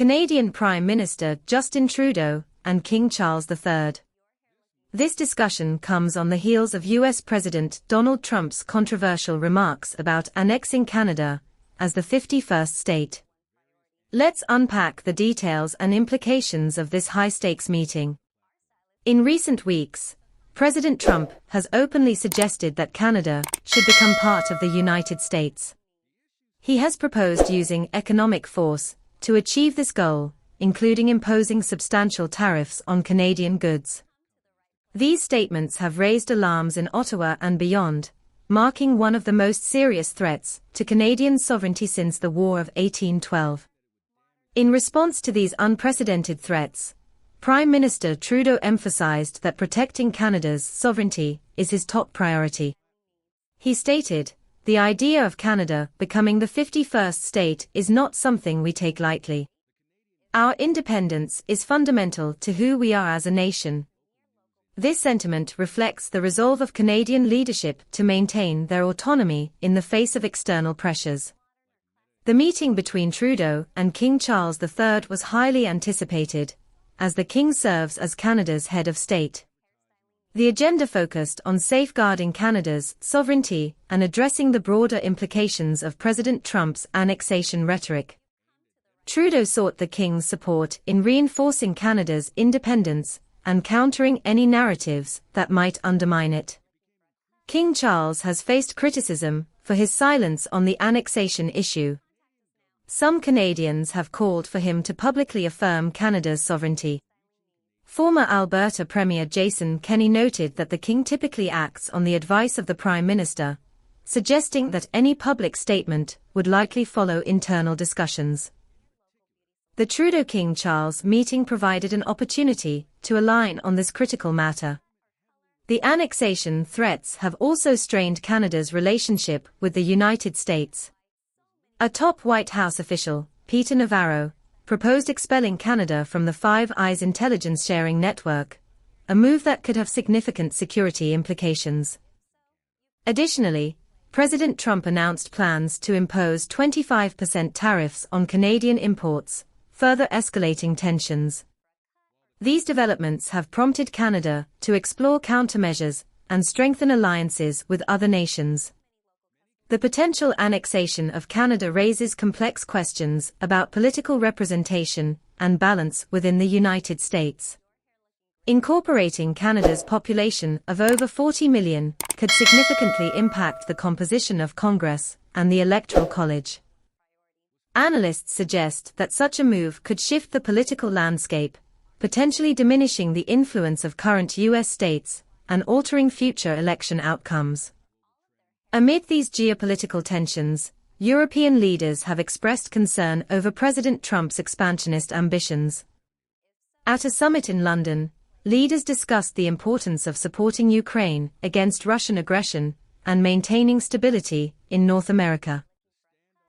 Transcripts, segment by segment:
Canadian Prime Minister Justin Trudeau, and King Charles III. This discussion comes on the heels of US President Donald Trump's controversial remarks about annexing Canada as the 51st state. Let's unpack the details and implications of this high-stakes meeting. In recent weeks, President Trump has openly suggested that Canada should become part of the United States. He has proposed using economic force to achieve this goal, including imposing substantial tariffs on Canadian goods. These statements have raised alarms in Ottawa and beyond, marking one of the most serious threats to Canadian sovereignty since the War of 1812. In response to these unprecedented threats, Prime Minister Trudeau emphasized that protecting Canada's sovereignty is his top priority. He stated, "The idea of Canada becoming the 51st state is not something we take lightly. Our independence is fundamental to who we are as a nation." This sentiment reflects the resolve of Canadian leadership to maintain their autonomy in the face of external pressures. The meeting between Trudeau and King Charles III was highly anticipated, as the King serves as Canada's head of state. The agenda focused on safeguarding Canada's sovereignty and addressing the broader implications of President Trump's annexation rhetoric. Trudeau sought the King's support in reinforcing Canada's independence and countering any narratives that might undermine it. King Charles has faced criticism for his silence on the annexation issue. Some Canadians have called for him to publicly affirm Canada's sovereignty. Former Alberta Premier Jason Kenney noted that the King typically acts on the advice of the Prime Minister, suggesting that any public statement would likely follow internal discussions. The Trudeau-King Charles meeting provided an opportunity to align on this critical matter. The annexation threats have also strained Canada's relationship with the United States. A top White House official, Peter Navarro, proposed expelling Canada from the Five Eyes intelligence-sharing network, a move that could have significant security implications. Additionally, President Trump announced plans to impose 25% tariffs on Canadian imports, further escalating tensions. These developments have prompted Canada to explore countermeasures and strengthen alliances with other nations. The potential annexation of Canada raises complex questions about political representation and balance within the United States. Incorporating Canada's population of over 40 million could significantly impact the composition of Congress and the Electoral College. Analysts suggest that such a move could shift the political landscape, potentially diminishing the influence of current U.S. states and altering future election outcomes. Amid these geopolitical tensions, European leaders have expressed concern over President Trump's expansionist ambitions. At a summit in London, leaders discussed the importance of supporting Ukraine against Russian aggression and maintaining stability in North America.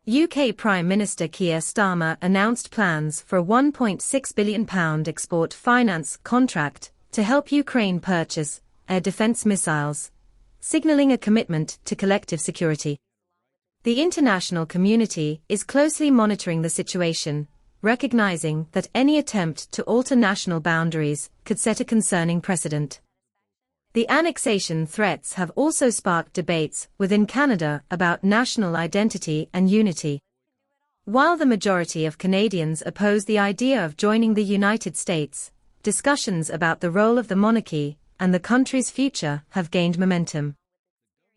UK Prime Minister Keir Starmer announced plans for a £1.6 billion export finance contract to help Ukraine purchase air defense missiles, signaling a commitment to collective security. The international community is closely monitoring the situation, recognizing that any attempt to alter national boundaries could set a concerning precedent. The annexation threats have also sparked debates within Canada about national identity and unity. While the majority of Canadians oppose the idea of joining the United States, discussions about the role of the monarchy and the country's future have gained momentum.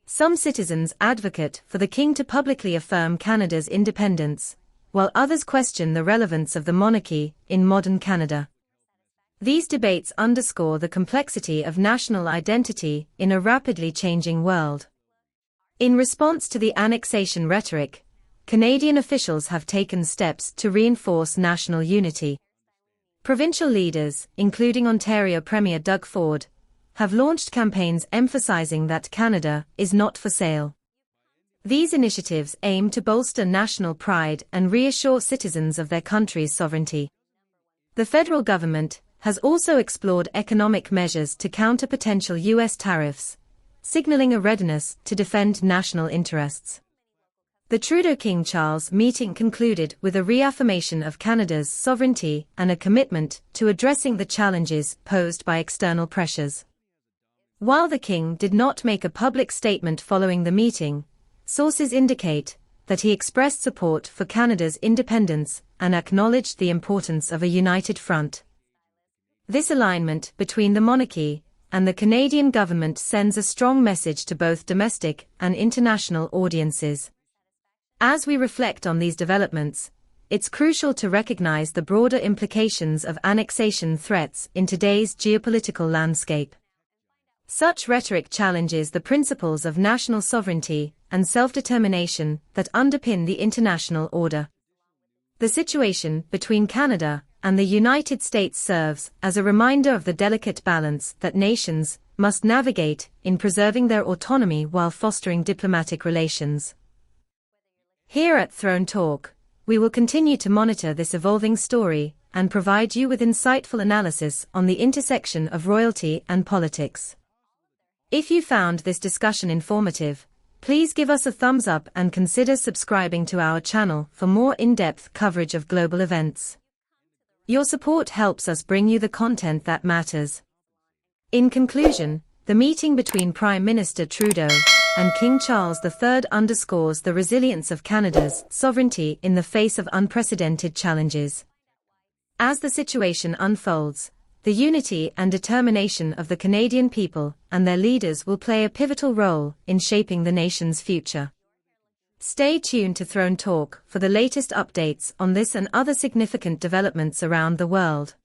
Some citizens advocate for the King to publicly affirm Canada's independence, while others question the relevance of the monarchy in modern Canada. These debates underscore the complexity of national identity in a rapidly changing world. In response to the annexation rhetoric, Canadian officials have taken steps to reinforce national unity. Provincial leaders, including Ontario Premier Doug Ford, have launched campaigns emphasizing that Canada is not for sale. These initiatives aim to bolster national pride and reassure citizens of their country's sovereignty. The federal government has also explored economic measures to counter potential U.S. tariffs, signaling a readiness to defend national interests. The Trudeau-King Charles meeting concluded with a reaffirmation of Canada's sovereignty and a commitment to addressing the challenges posed by external pressures. While the King did not make a public statement following the meeting, sources indicate that he expressed support for Canada's independence and acknowledged the importance of a united front. This alignment between the monarchy and the Canadian government sends a strong message to both domestic and international audiences. As we reflect on these developments, it's crucial to recognize the broader implications of annexation threats in today's geopolitical landscape. Such rhetoric challenges the principles of national sovereignty and self-determination that underpin the international order. The situation between Canada and the United States serves as a reminder of the delicate balance that nations must navigate in preserving their autonomy while fostering diplomatic relations. Here at Throne Talk, we will continue to monitor this evolving story and provide you with insightful analysis on the intersection of royalty and politics. If you found this discussion informative, please give us a thumbs up and consider subscribing to our channel for more in-depth coverage of global events. Your support helps us bring you the content that matters. In conclusion, the meeting between Prime Minister Trudeau and King Charles III underscores the resilience of Canada's sovereignty in the face of unprecedented challenges. As the situation unfolds, the unity and determination of the Canadian people and their leaders will play a pivotal role in shaping the nation's future. Stay tuned to Throne Talk for the latest updates on this and other significant developments around the world.